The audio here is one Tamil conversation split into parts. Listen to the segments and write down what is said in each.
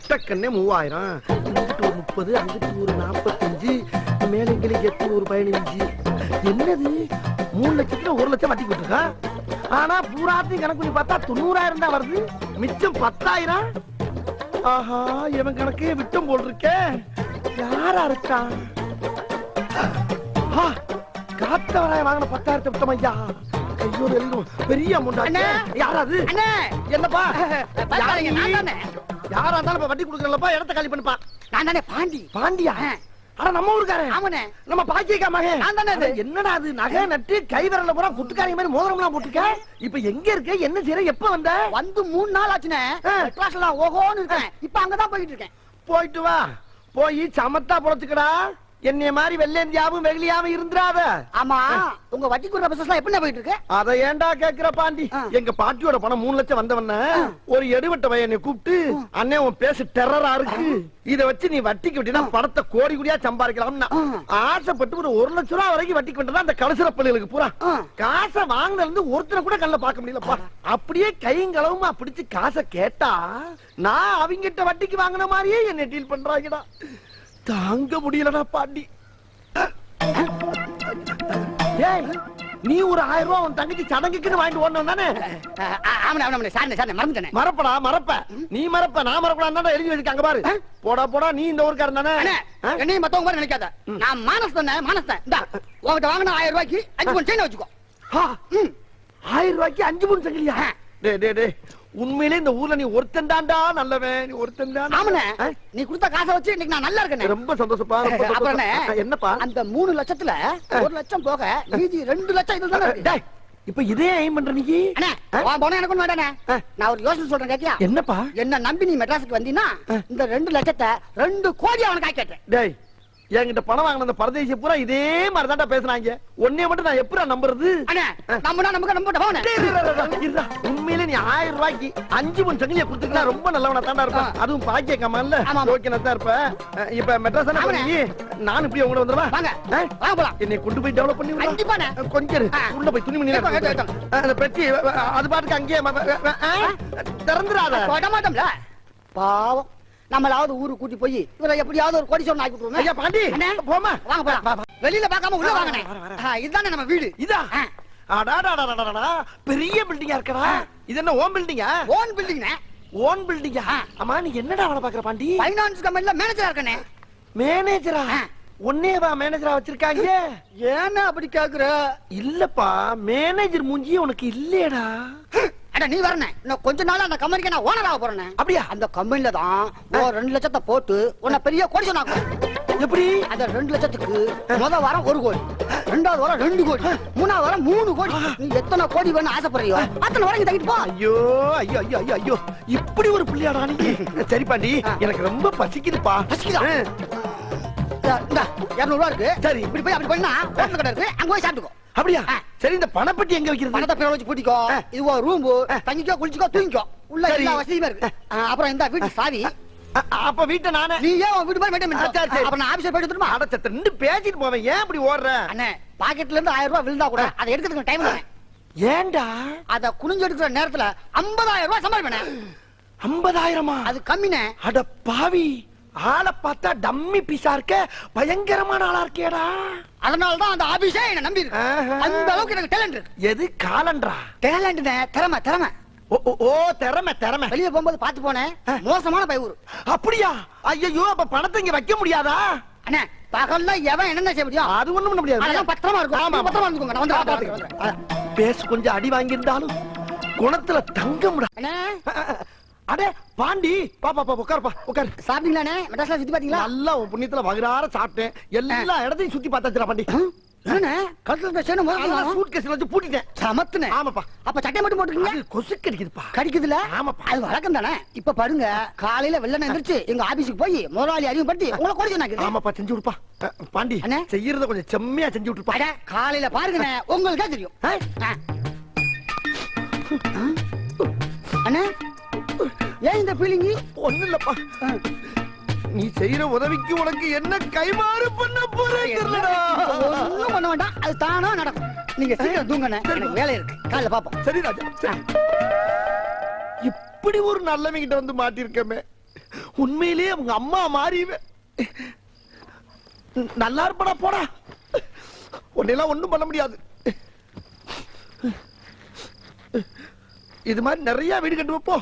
கிட்டக்கண்ணே 3000, இங்கிட்டு ஒரு 30, அங்கிட்டு ஒரு 45, மேல கிளிக்கு எத்து ஒரு 15. என்னது 3 லட்சத்துல 1 லட்சம் வட்டி கொடுத்துருக்கா. ஆனா பூராத்தையும் கணக்கு பண்ணி பார்த்தா 90,000 தான் வருது. மிச்சம் 10,000. ஆஹா, இவன் கணக்கே விட்டும் போல் இருக்கே. யாரா இருக்கா? காத்தவராய வாங்கின 10,000 விட்டம் ஐயா. ஐயோ, பெரிய அமௌண்ட். யாராது? என்னப்பா? யாரா இருந்தாலும் வட்டி கொடுக்கறப்பா, இடத்த காலி பண்ணுப்பா. நான் தானே பாண்டி. பாண்டியா? ஆனா நம்ம ஊருக்காரன். ஆமாண்ணே. நம்ம பாக்கியக்கா மகன். நான் தானே. என்னடா அது, நகை நட்டு கை விரல்ல பூரா குட்டுக்காரங்க மாதிரி மோதிரம்லாம் போட்டுக்க. இப்ப எங்க இருக்க, என்ன செய்யற, எப்ப வந்த? வந்து 3 நாள் ஆச்சுனே. கிளாஸ்ல ஓஹோன்னு இருக்கேன். இப்ப அங்கதான் போயிட்டு இருக்கேன். போயிட்டு வா. போய் சமத்தா பொழைச்சுக்கடா. என்னைய மாதிரி வெள்ளேந்தியாவும் வெகுளியாவும் இருந்துராத. ஆமா, உங்க வட்டி கொடுற பிசினஸ் எப்படி போயிட்டு இருக்கு? அத ஏன்டா கேக்குற பாண்டி? எங்க பாட்டியோட பணம் 3 லட்சம் வந்தவன ஒரு எடுவட்ட பையனை கூப்பிட்டு, அண்ணே உன் பேசு டெரரா இருக்கு, இத வச்சு நீ வட்டிக்கு விட்டா பணத்தை கோடி கோடியா சம்பாதிக்கலாம்னா ஆசைப்பட்டு ஒரு 1 லட்சம் ரூபாய் வரைக்கும் வட்டிக்கு விட்டா அந்த கலசர பள்ளிகளுக்கு பூரா காசை வாங்கினதுல இருந்து ஒருத்தரை கூட கண்ணுல பார்க்க முடியலப்பா. அப்படியே கைங்களவுமா பிடிச்சு காசை கேட்டா நான் அவங்கிட்ட வட்டிக்கு வாங்கின மாதிரியே என்ன டீல் பண்றாங்கடா. தாங்க முடியலடா பாண்டி. நீ ஒரு 1000 ரூபாய் உன் தங்கச்சி சடங்குக்குன்னு வாங்கிட்டு ஓடணும் தானே? மறப்படா, மறப்ப. நீ மறப்ப, நான் மறப்படா. எழுதி வச்சிருக்காங்க பாரு. போடா போடா, நீ இந்த ஊருக்காரன் தானே? என்னையும் மத்தவங்க மாதிரி நினைக்காத. நான் மானஸ் தானே, மானஸ் தான். உங்ககிட்ட வாங்கின 1000 ரூபாய்க்கு 5 பவுன் செயின் வச்சுக்கோ. 1000 ரூபாய்க்கு 5 பவுன் சங்கிலியா? டே உண்மையிலே இந்த ஊர்ல நீ ஒருத்தன் தான்டா நல்லவன். நீ ஒருத்தன் தான். ஆமாண்ணே, நீ கொடுத்த காசை வச்சு இன்னைக்கு நான் நல்லா இருக்கேன். ரொம்ப சந்தோஷப்பா. அப்புறம் என்னப்பா, அந்த 3 லட்சத்துல 1 லட்சம் போக மீதி 2 லட்சம் இதுல தானே இருக்கு. இப்ப இதே ஐம் பண்ற நீ? அண்ணே, போனா எனக்கு ஒண்ணு வேண்டானே. நான் ஒரு யோசனை சொல்றேன், கேட்டியா? என்னப்பா? என்ன நம்பி நீ மெட்ராஸுக்கு வந்தீன்னா இந்த 2 லட்சத்தை 2 கோடி அவனுக்கு ஆக்கிட்டேன். டேய், என்கிட்ட பணம் வாங்கின அந்த பரதேசி பூரா இதே மாதிரி தான்டா பேசுறாங்க. ஒன்னே மட்டும் நான் எப்படி நம்புறது? உண்மையிலே நீ 1000 ரூபாய்க்கு 5 பவுன் சங்கிலியை கொடுத்துக்கலாம் ரொம்ப நல்லவனா தாண்டா இருப்ப. அதுவும் பாக்கிய கமான்ல ஓகேனா தான் இருப்ப. இப்ப மெட்ராஸ் நான் இப்படி உங்களை வந்துருவா. என்னை கொண்டு போய் டெவலப் பண்ணி கொஞ்சம் உள்ள போய் துணி மணி அந்த பெட்டி அது பாட்டுக்கு அங்கேயே திறந்துடாத. பாவம், நம்மளாவது ஊருக்கு கூட்டி போய் இவரை எப்படியாவது ஒரு கோடி சொன்ன ஆக்கி விட்டுருவோம். ஐயா பாண்டி, போமா வாங்க போலாம். வெளியில பார்க்காம உள்ள வாங்கனே. இதுதானே நம்ம வீடு. இதா? அடாடாடாடாடா, பெரிய பில்டிங்கா இருக்கடா. இது என்ன ஓன் பில்டிங்கா? ஓன் பில்டிங்னே. ஓன் பில்டிங்கா? அம்மா, நீ என்னடா வேலை பாக்குற பாண்டி? ஃபைனான்ஸ் கம்பெனில மேனேஜரா இருக்கனே. மேனேஜரா? ஒன்னேவா மேனேஜரா வச்சிருக்காங்க? ஏன்னா அப்படி கேக்குற? இல்லப்பா, மேனேஜர் மூஞ்சி உனக்கு இல்லையடா. அட நீ வரனே, இன்னும் கொஞ்ச நாள் அந்த கம்பெனிக்கு நான் ஓனர் ஆக போறேன். அப்படியா? அந்த கம்பெனில தான் 2 லட்சத்தை போட்டு உன்னை பெரிய கோடி சொன்னாங்க. எப்படி? அந்த 2 லட்சத்துக்கு முத வாரம் 1 கோடி, 2வது வாரம் 2 கோடி, 3வது வாரம் 3 கோடி. நீ எத்தனை கோடி வேணும் ஆசைப்படுறியோ அத்தனை வரைக்கும் தங்கிட்டு போ. ஐயோ ஐயோ ஐயோ ஐயோ ஐயோ, இப்படி ஒரு புள்ளியாடா நீ. சரி பாண்டி, எனக்கு ரொம்ப பசிக்குதுப்பா. பசிக்குதா? 200 ரூபா இருக்கு. சரி, இப்படி போய் அப்படி போயினா ஹோட்டல் கடை இருக்கு, அங்க போய் சாப்பிட்டுக்கோ. அப்படியா? சரி, இந்த பணப்பட்டி எங்க வைக்கிறது? பணத்தை பேர வச்சு பூட்டிக்கோ. இது ஒரு ரூம், தங்கிக்கோ, குளிச்சுக்கோ, தூங்கிக்கோ. உள்ள எல்லா வசதியுமே இருக்கு. அப்புறம் இந்த வீட்டு சாவி. அப்ப வீட்டை நானே. நீ ஏன் வீட்டு போய் மெயின்டைன் பண்ணு. அப்புறம் நான் ஆபீஸ்ல போய் எடுத்துமா. அட சத்த நின்னு பேசிட்டு போவேன். ஏன் அப்படி ஓடுற? அண்ணே, பாக்கெட்ல இருந்து 1000 ரூபாய் விழுந்தா கூட அதை எடுக்கிறதுக்கு டைம் இல்ல. ஏன்டா? அத குனிஞ்சு எடுக்கிற நேரத்துல 50,000 ரூபாய் சம்பாதிப்பேன். 50,000? அது கம்மினே. அட பாவி, ஆளை பார்த்தா டம்மி பீஸா இருக்க, பயங்கரமான ஆளா இருக்கேடா. அதனாலதான் அந்த ஆபீஸே என்ன நம்பி இருக்கு. அந்த அளவுக்கு எனக்கு டேலண்ட் இருக்கு. எது காலண்டரா? டேலண்ட்னே, திறமை திறமை. ஓ திறமை திறமை. வெளிய போகும்போது பாத்து போனேன், மோசமான பையூர். அப்படியா? ஐயோ, அப்ப பணத்தை இங்க வைக்க முடியாதா? அண்ணே, பகல்ல எவன் என்னென்ன செய்ய முடியும்? அது ஒண்ணும் பண்ண முடியாது. அதெல்லாம் பத்திரமா இருக்கும். ஆமா, பத்திரமா இருந்துக்கோங்க. நான் வந்து பாத்துக்கிறேன். பேச கொஞ்சம் அடி வாங்கியிருந்தாலும் குணத்துல தங்க முடியாது. அண்ணே, அடே பாண்டி, பாப்பா உட்காருப்பா, உட்காரு. சாப்பிட்டீங்களாண்ணே? மெட்ராஸ்ல சுத்தி பாத்தீங்களா? நல்லா உன் புண்ணியத்துல வகுறார சாப்பிட்டேன். எல்லா இடத்தையும் சுத்தி பார்த்தாச்சுடா பாண்டி. என்னண்ணே, கழுத்துல சேணும் சூட்கேஸ்ல வச்சு பூட்டிட்டேன். சமத்துனே. ஆமாப்பா. அப்ப சட்டை மட்டும் போட்டுக்கீங்க? அது கொசு கடிக்குதுப்பா. கடிக்குதுல? ஆமாப்பா. அது வழக்கம் தானே. இப்ப பாருங்க, காலையில வெள்ளன எந்திரிச்சு எங்க ஆபீஸுக்கு போய் முதலாளி அறிவுப்படுத்தி உங்களை கோடி சொன்னாங்க. ஆமாப்பா, செஞ்சு விடுப்பா. பாண்டி, செய்யறத கொஞ்சம் செம்மையா செஞ்சு விட்டுருப்பா. காலையில பாருங்க, உங்களுக்கே தெரியும். அண்ணே, ஏன் இந்த ஃபீலிங்? ஒண்ணு இல்லப்பா, நீ செய்யற உதவிக்கு உனக்கு என்ன கைமாறு பண்ண போறேங்கறடா. ஒண்ணும் பண்ண வேண்டாம், அது தானா நடக்கும். நீங்க சீக்கிரம் தூங்கண்ணே, எனக்கு வேலை இருக்கு. காலைல பாப்போம். சரி ராஜா. இப்படி ஒரு நல்லவங்கிட்ட வந்து மாட்டிருக்கமே. உண்மையிலேயே உங்க அம்மா மாறி நல்லா இருப்படா போடா. உன்னெல்லாம் ஒண்ணும் பண்ண முடியாது. இது மாதிரி நிறைய வீடு கட்டு வைப்போ.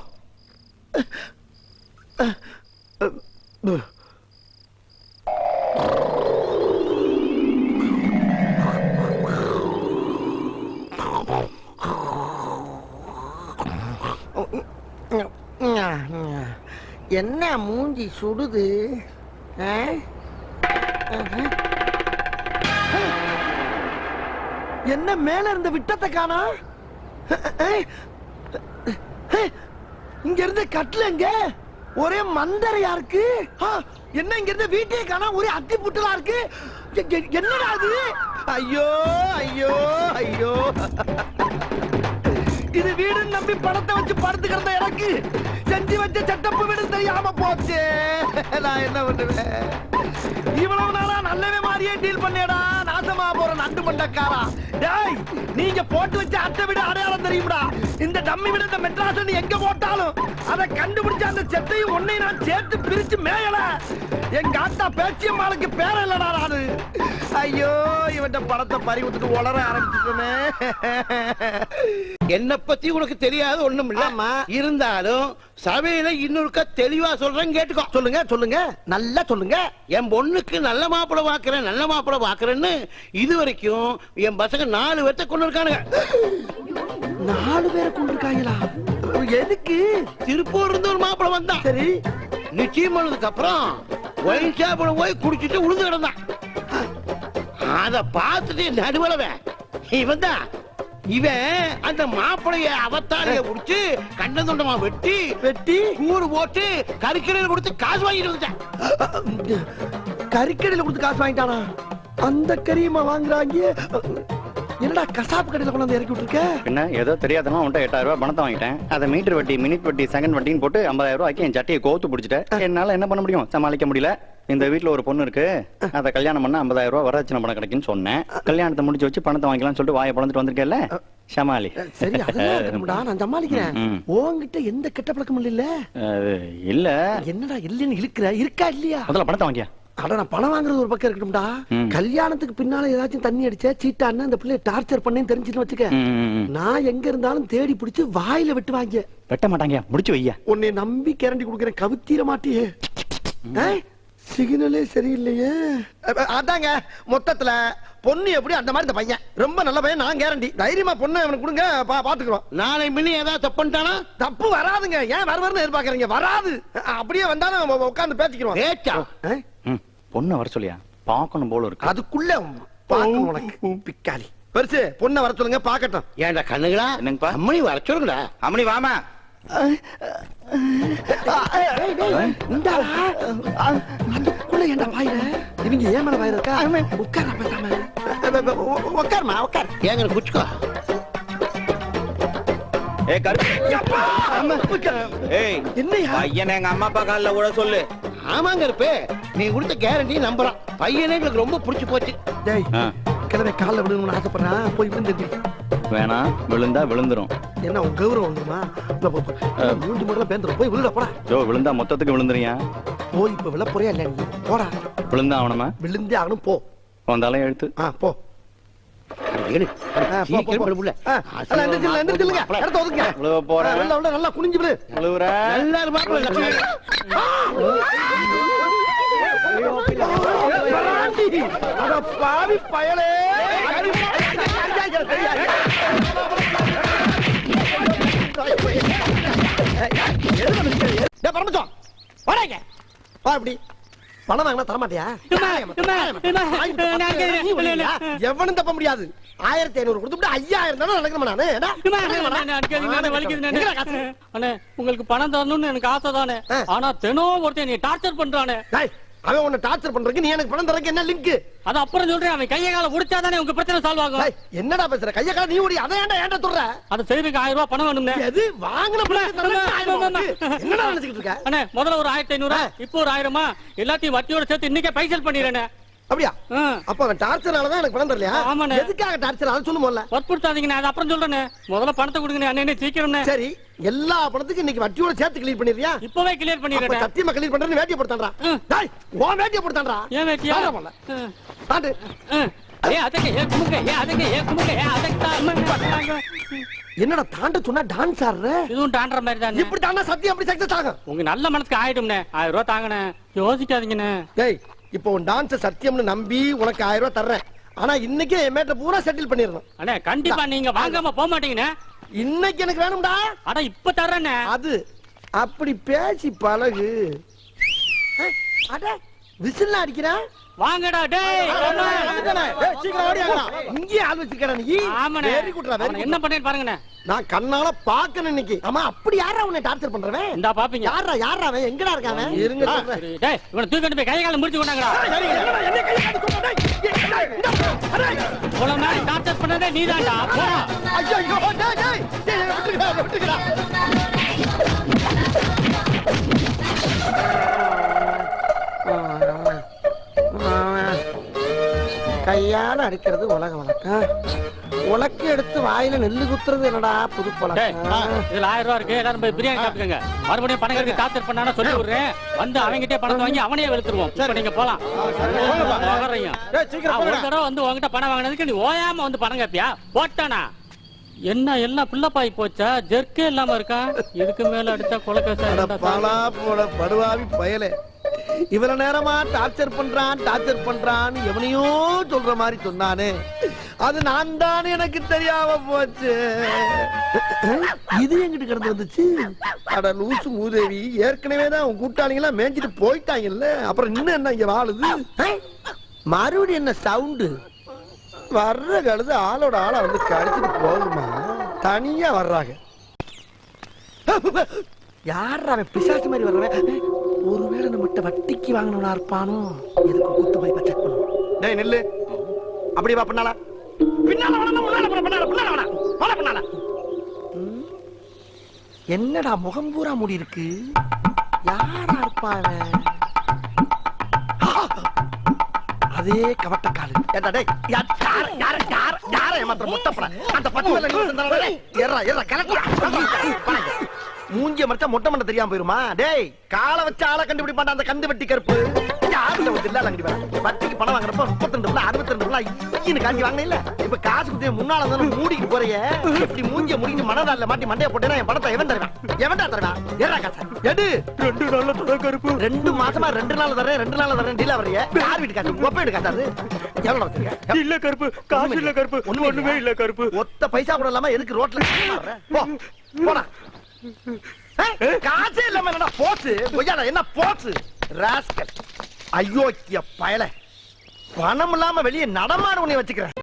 என்ன மூஞ்சி சுடுது? என்ன மேல இருந்த விட்டத்தை காணா? இங்க இருந்து கட்டல எங்க ஒரே மந்தரையா இருக்கு. என்ன இங்க இருந்து வீட்டே காணா, ஒரே அத்தி புட்டலா இருக்கு. என்னடா அது? ஐயோ ஐயோ ஐயோ, இது வீடுன்னு நம்பி பணத்தை வச்சு படுத்து கிடந்த எனக்கு செஞ்சு வச்ச செட்டப்பு வீடு தெரியாம போச்சு. நான் என்ன பண்ணுவேன்? இவ்வளவு நாளா நல்லவே மாதிரியே டீல் பண்ணேடா. நாசமா போற நண்டு மண்டக்காரா. டேய், நீங்க போட்டு வச்ச அட்டை வீடு அடையாளம் தெரியும்டா. இந்த டம்மி வீடு இந்த மெட்ராஸ் நீ எங்க போட்டாலும் அதை கண்டுபிடிச்ச அந்த செட்டையும் ஒன்னை நான் சேர்த்து பிரிச்சு மேயல. எங்க ஆத்தா பேச்சியம்மாளுக்கு பேர இல்லடா நானு. ஐயோ, இவன் பணத்தை பறி விட்டுட்டு உளர ஆரம்பிச்சுட்டோமே. என்ன பத்தி உனக்கு தெரியாது ஒண்ணும் இல்ல. இருந்தாலும் சபையில இன்னொருக்க தெளிவா சொல்றேன், கேட்டுக்கோ. சொல்லுங்க சொல்லுங்க, நல்லா சொல்லுங்க. என் பொண்ணுக்கு நல்ல மாப்பிளை பாக்குறேன், நல்ல மாப்பிளை பாக்குறேன்னு இது வரைக்கும் என் பசங்க 4 பேர்த்த கொண்டு இருக்கானுங்க. 4 பேரை கொண்டு இருக்காங்களா? எதுக்கு? திருப்பூர் இருந்து ஒரு மாப்பிளை வந்தான். சரி, நிச்சயம் பண்ணதுக்கு அப்புறம் ஒயின் ஷாப்ல போய் குடிச்சிட்டு உழுந்து கிடந்தான். அத பார்த்துட்டு நடுவலவன் இவன் தான். இவன் அந்த மாப்பிளைய அவத்தாரிய புடிச்சு கண்ட தொண்டமா வெட்டி வெட்டி கூறு போட்டு கறிக்கடையில் கொடுத்து காசு வாங்கிட்டு வந்துட்டான். கறிக்கடையில கொடுத்து காசு வாங்கிட்டானா? அந்த கறியமா வாங்குறாங்க? என்னடா கசாப்பு கடையில கொண்டு வந்து இறக்கி விட்டுருக்க? என்ன ஏதோ தெரியாதமா உன்ட்ட 8000 ரூபாய் பணத்தை வாங்கிட்டேன். அதை மீட்டர் வட்டி, மினிட் வட்டி, செகண்ட் வட்டின்னு போட்டு 50000 ரூபாய்க்கு என் சட்டையை கோத்து பிடிச்சிட்டேன். என்னால என்ன பண்ண முடியும்? சமாளிக்க முடியல. இந்த வீட்டுல ஒரு பொண்ணு இருக்கு, அதை கல்யாணம் பண்ண 50000 ரூபாய் வரதட்சணை பணம் கிடைக்குன்னு சொன்னேன். கல்யாணத்தை முடிச்சு வச்சு பணத்தை வாங்கிக்கலாம்னு சொல்லிட்டு வாயை பழந்துட்டு வந்திருக்கேல்ல, சமாளி. சரி, அதெல்லாம் நான் சமாளிக்கிறேன். உன்கிட்ட எந்த கெட்ட பழக்கம் இல்ல? இல்ல. என்னடா இல்லன்னு இழுக்கிற? இருக்கா இல்லையா? முதல்ல பணத்தை வாங்கியா. அட, நான் பணம் வாங்குறது ஒரு பக்கம் இருக்கட்டும்டா. கல்யாணத்துக்கு பின்னால ஏதாச்சும் தண்ணி அடிச்ச சீட்டான்னு அந்த பிள்ளைய டார்ச்சர் பண்ணேன்னு தெரிஞ்சுன்னு வச்சுக்க, நான் எங்க இருந்தாலும் தேடி பிடிச்சு வாயில வெட்டு வாங்க. வெட்ட மாட்டாங்க, முடிச்சு வையா. உன்னை நம்பி கேரண்டி கொடுக்கறேன், கவுத்தீர மாட்டியே. சிக்னலே சரியில்லையே. அதாங்க மொத்தத்துல பொண்ணு எப்படி அந்த மாதிரி இந்த பையன் ரொம்ப நல்ல பையன். நான் கேரண்டி, தைரியமா பொண்ணு அவனுக்கு கொடுங்க, பாத்துக்கிறோம். நாளை மின்னி ஏதாவது தப்பு பண்ணிட்டானா? தப்பு வராதுங்க. ஏன் வருவாருன்னு எதிர்பார்க்கறீங்க? வராது. அப்படியே வந்தாலும் உட்கார்ந்து பேசிக்கிறோம். ஏச்சா பொண்ணு வர சொல்லியா, பாக்கணும் போல இருக்கு. அதுக்குள்ள பாக்கணும் உனக்கு பிக்காளி. பெருசு பொண்ணை வர சொல்லுங்க, பாக்கட்டும். ஏன்டா கண்ணுங்களா? என்னங்கப்பா? அம்மணி வர சொல்லுங்கடா. அம்மணி வாமா. அதுக்குள்ள என்ன வாயில இவங்க ஏன் மேல வாயில இருக்கா? உட்கார பேசாம உட்காருமா, உட்கார். ஏங்க குச்சுக்கோ. என்னையா பையனை எங்க அம்மா அப்பா காலில் கூட சொல்லு. ஆமாங்க இருப்பே, நீ கொடுத்த கேரண்டி நம்புறான். பையனே எங்களுக்கு ரொம்ப பிடிச்சு போச்சு. டேய், கிழமை காலில் விழுணும்னு ஆசைப்படுறேன், போய் விழுந்து. வேணாம், விழுந்தா விழுந்துரும். என்ன உன் கௌரவம் வந்துருமா? மூஞ்சி முதல்ல பேந்துரும், போய் விழுட போடா. ஜோ, விழுந்தா மொத்தத்துக்கு விழுந்துறியா? போய் இப்ப விழ போறியா இல்ல? நீ போடா. விழுந்தா அவனமா? விழுந்தே ஆகணும், போ. வந்தாலும் எழுத்து. போ. நல்லா குனிஞ்சு விடு. பாவி பயலே. பணம் வாங்கினா தரமாட்டியா? எவனும் தப்ப முடியாது. 1500 கொடுத்துட்டு 5000 தானே நடக்கணும். நானு உங்களுக்கு பணம் தரணும்னு எனக்கு ஆசை தானே. ஆனா தினம் ஒருத்தன் நீ டார்ச்சர் பண்றானே. அவன் உன்னை டார்ச்சர் பண்றதுக்கு நீ எனக்கு பணம் தரக்கு என்ன லிங்க்? அது அப்புறம் சொல்றேன். அவன் கைய கால உடைச்சாதானே உங்க பிரச்சனை சால்வ் ஆகும். என்னடா பேசுற? கைய கால நீ ஓடி அதை ஏன்டா சொல்ற? அது செய்யறதுக்கு 1000 ரூபாய் பணம் வேணும்னே. எது வாங்குன என்னடா நினைச்சிட்டு இருக்க? அண்ணே, முதல்ல ஒரு 1500, இப்போ ஒரு 1000, எல்லாத்தையும் வட்டியோட சேர்த்து இன்னைக்கே பைசல் பண்ணிடுறேனே. அப்படியா? ம். அப்ப அவன் டார்ச்சராலதான் எனக்கு பணம் தரலையா? ஆமாண்ணே. எதுக்காக டார்ச்சர் அதை சொல்லு முதல்ல. வற்புறுத்தாதீங்கண்ணே, அது அப்புறம் சொல்றேனே. முதல்ல பணத்தை கொடுங்கண்ணே, அண்ணே சீக்கிரம்ண்ணே. சரி, எல்லா பணத்துக்கும் இன்னைக்கு வட்டியோட சேர்த்து கிளீன் பண்ணிடுறியா? இப்பவே கிளியர் அப்ப பண்ணிடுறேன். சத்தியமா கிளீன் பண்றேன்னு வேட்டியை போடுத்தான்றா. ம். டேய், உன் வேட்டியை போடுத்தான்றா. ஏன் வேட்டியா? தாண்டா முதல்ல. தாண்டு. ஏ அதங்க ஏ குமுங்க ஏ அதங்க ஏ குமுங்க ஏ அதங்க. என்னடா தாண்ட சொன்னா டான்ஸ் ஆடுற? இதுவும் தாண்டற மாதிரி தானே. இப்படி தாண்டா சத்தியம் அப்படி சக்சஸ் ஆகும். உங்க நல்ல மனசுக்கு ஆயிடும்ண்ணே. 1000 ரூபாய் தாங்கண்ணே, யோசிக்காதீங்கண்ணே. டேய், இப்போ உன் டான்ஸ் சத்தியம்னு நம்பி உனக்கு 1000 ரூபாய் தர்றேன். ஆனா இன்னைக்கே என் மேட்ட பூரா செட்டில் பண்ணிடணும். அண்ணே கண்டிப்பா நீங்க வாங்காம போக மாட்டீங்கண்ணே. இன்னைக்கு எனக்கு வேணும்டா. அட இப்ப தர்றேண்ணே. அது அப்படி பேசி பழகு. அட விசில் அடிக்கிறா. வாங்கடா டேய். சீக்கிரம் ஓடியாங்கடா. இங்கே ஆள் வச்சிருக்கடா நீ. ஆமாண்ணே. வெரி குட்ரா, வெரி குட். என்ன பண்ணேன்னு பாருங்கண்ணே. நான் கண்ணால பாக்கணும் இன்னைக்கு. ஆமா, அப்படி யாரா உன்னை டார்ச்சர் பண்றவன்? இந்தா பாப்பீங்க. யாரா அவன்? எங்கடா இருக்கான் அவன்? இருங்க சொல்றேன். சரி, டேய் இவனை தூக்கிட்டு போய் கை கால முடிச்சு கொண்டாங்கடா. இவ்வளவு நேரம் டார்ச்சர் பண்ணதே நீதான்டா. போடா. ஐயோ, டேய், டேய், டேய், விட்டுக்கடா. கையால அடிக்கிறது உலக வழக்கம். உலக்கு எடுத்து வாயில நெல்லு குத்துறது என்னடா புது டேய், பழக்கம். இதுல 1000 ரூபாய் இருக்கு, எல்லாரும் போய் பிரியாணி சாப்பிட்டுக்கங்க. மறுபடியும் பணம் கட்டி டார்ச்சர் பண்ணானா சொல்லி விடுறேன். வந்து அவங்கிட்டே பணத்தை வாங்கி அவனே வெளுத்துருவோம். இப்ப நீங்க போலாம். வர்றீங்க. ஒரு தடவை வந்து உங்ககிட்ட பணம் வாங்கினதுக்கு நீ ஓயாம வந்து பணம் கேப்பியா? போட்டானா என்ன எல்லாம் பிள்ளப்பாய் போச்சா? ஜெர்க்கே இல்லாம இருக்கா? இதுக்கு மேல அடிச்சா கொலைக்கேசா. பாலா போட படுவாவி பயலே. இவ்வளவு நேரமா டார்ச்சர் பண்றான் எவனையோ சொல்ற மாதிரி சொன்னானே, அது நான் தானே எனக்கு தெரியாம போச்சு. இது எங்கிட்டு கிடந்து வந்துச்சு? அட லூசு மூதேவி, ஏற்கனவே தான் உன் கூட்டாளிங்களா மேய்ஞ்சிட்டு போயிட்டாங்கல்ல, அப்புறம் இன்னும் என்ன இங்க வாழுது? மறுபடியும் என்ன சவுண்டு? வர்ற கழுது ஆளோட ஆளா வந்து கடிச்சிட்டு போகுமா? தனியா வர்றாங்க. யாரா அவன்? பிசாசு மாதிரி வர்றவன். ஒருவேளை நம்மகிட்ட வட்டிக்கு வாங்கினவனா இருப்பானோ? எதுக்கு குத்து போய் செக் பண்ணுவோம். டேய் நெல்லு, அப்படி வா. பின்னால என்னடா முகம் பூரா மூடி இருக்கு? யாரா இருப்பான்? அதே கவட்டக்காலு. மூஞ்சிய மறைச்சா மொட்டை மண்டை தெரியாம போயிருமா? டேய், காலை வச்சு ஆளை கண்டுபிடிப்பான் அந்த கந்து வெட்டி கருப்பு. வட்டிக்கு பணம் வாங்குறப்ப 32 62 காஞ்சி வாங்கின இல்ல. இப்ப காசு குத்தி முன்னால மூடிட்டு போறிய. இப்படி மூஞ்சிய முடிஞ்சு மனதால மாட்டி மண்டைய போட்டேன்னா என் பணத்தை எவன் தருவான்? எவன்டா தருவான்? ஏறா காசா எடு. 2 நாள்ல தர கருப்பு. 2 மாசமா 2 நாள் தரேன் டீலா வரைய. யார் வீட்டு காசு? ஒப்ப வீட்டு காசு. அது எவ்வளவு வச்சிருக்க? இல்ல கருப்பு, காசு இல்ல கருப்பு, ஒண்ணுமே இல்ல கருப்பு. ஒத்த பைசா கூட இல்லாம எதுக்கு ரோட்ல போ போடா. காசே இல்லாம என்ன போச்சு? என்ன போச்சு? ராஸ்கல், அயோக்கிய பயல. பணம் இல்லாம வெளியே நடமாட உன்னை வச்சுக்கிறேன்.